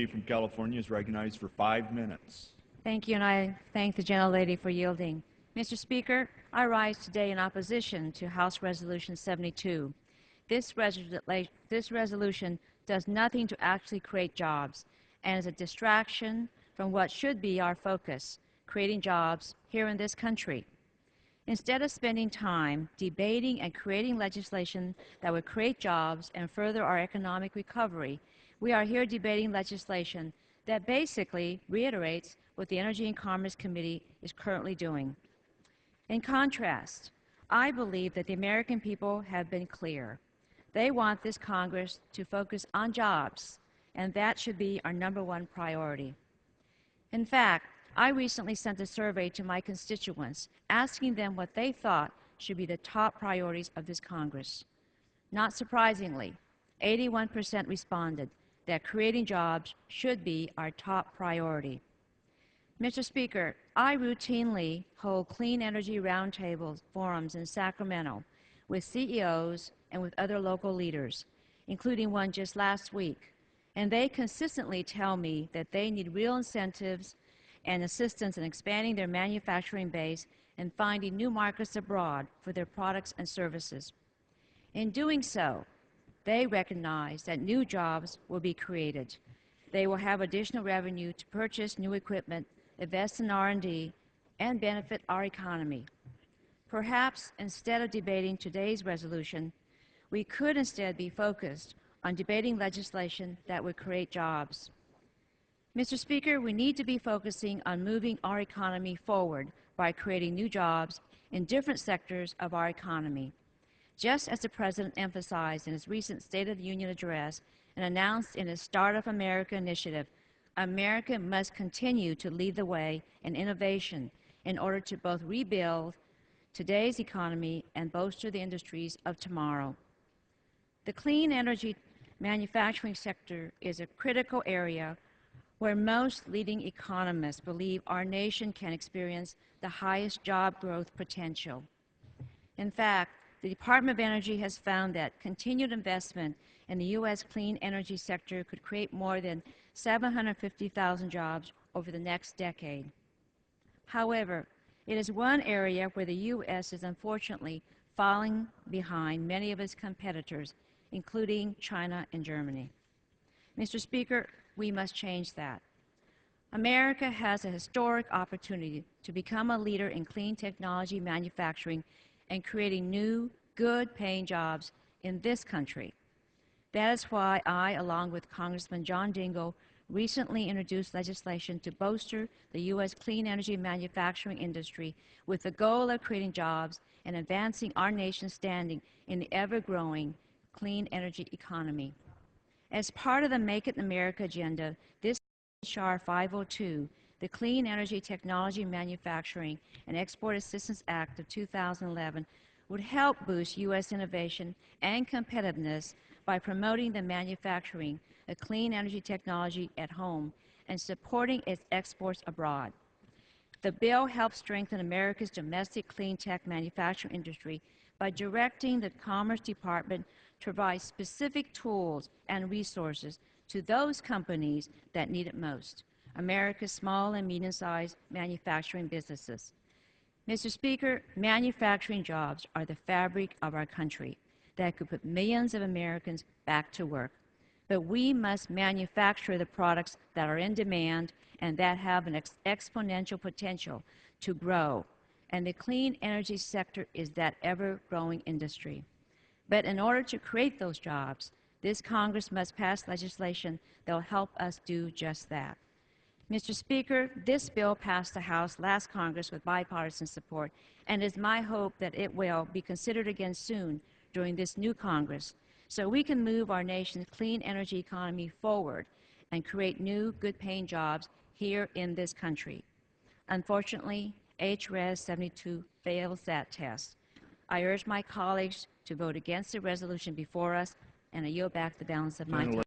from California is recognized for 5 minutes. Thank you, and I thank the gentlelady for yielding. Mr. Speaker, I rise today in opposition to House Resolution 72. This resolution does nothing to actually create jobs and is a distraction from what should be our focus, creating jobs here in this country. Instead of spending time debating and creating legislation that would create jobs and further our economic recovery, we are here debating legislation that basically reiterates what the Energy and Commerce Committee is currently doing. In contrast, I believe that the American people have been clear. They want this Congress to focus on jobs, and that should be our #1 priority. In fact, I recently sent a survey to my constituents asking them what they thought should be the top priorities of this Congress. Not surprisingly, 81% responded that creating jobs should be our top priority. Mr. Speaker, I routinely hold clean energy roundtable forums in Sacramento with CEOs and with other local leaders, including one just last week, and they consistently tell me that they need real incentives and assistance in expanding their manufacturing base and finding new markets abroad for their products and services. In doing so, they recognize that new jobs will be created. They will have additional revenue to purchase new equipment, invest in R&D, and benefit our economy. Perhaps instead of debating today's resolution, we could instead be focused on debating legislation that would create jobs. Mr. Speaker, we need to be focusing on moving our economy forward by creating new jobs in different sectors of our economy. Just as the President emphasized in his recent State of the Union address and announced in his Startup America initiative, America must continue to lead the way in innovation in order to both rebuild today's economy and bolster the industries of tomorrow. The clean energy manufacturing sector is a critical area where most leading economists believe our nation can experience the highest job growth potential. In fact, the Department of Energy has found that continued investment in the U.S. clean energy sector could create more than 750,000 jobs over the next decade. However, it is one area where the U.S. is unfortunately falling behind many of its competitors, including China and Germany. Mr. Speaker, we must change that. America has a historic opportunity to become a leader in clean technology manufacturing and creating new, good-paying jobs in this country. That is why I, along with Congressman John Dingell, recently introduced legislation to bolster the U.S. clean energy manufacturing industry with the goal of creating jobs and advancing our nation's standing in the ever-growing clean energy economy. As part of the Make It in America agenda, this H.R. 502, the Clean Energy Technology Manufacturing and Export Assistance Act of 2011, would help boost U.S. innovation and competitiveness by promoting the manufacturing of clean energy technology at home and supporting its exports abroad. The bill helps strengthen America's domestic clean tech manufacturing industry by directing the Commerce Department to provide specific tools and resources to those companies that need it most, America's small and medium-sized manufacturing businesses. Mr. Speaker, manufacturing jobs are the fabric of our country that could put millions of Americans back to work. But we must manufacture the products that are in demand and that have an exponential potential to grow. And the clean energy sector is that ever-growing industry. But in order to create those jobs, this Congress must pass legislation that will help us do just that. Mr. Speaker, this bill passed the House last Congress with bipartisan support, and it is my hope that it will be considered again soon during this new Congress, so we can move our nation's clean energy economy forward and create new, good-paying jobs here in this country. Unfortunately, H.Res. 72 fails that test. I urge my colleagues to vote against the resolution before us, and I yield back the balance of my time.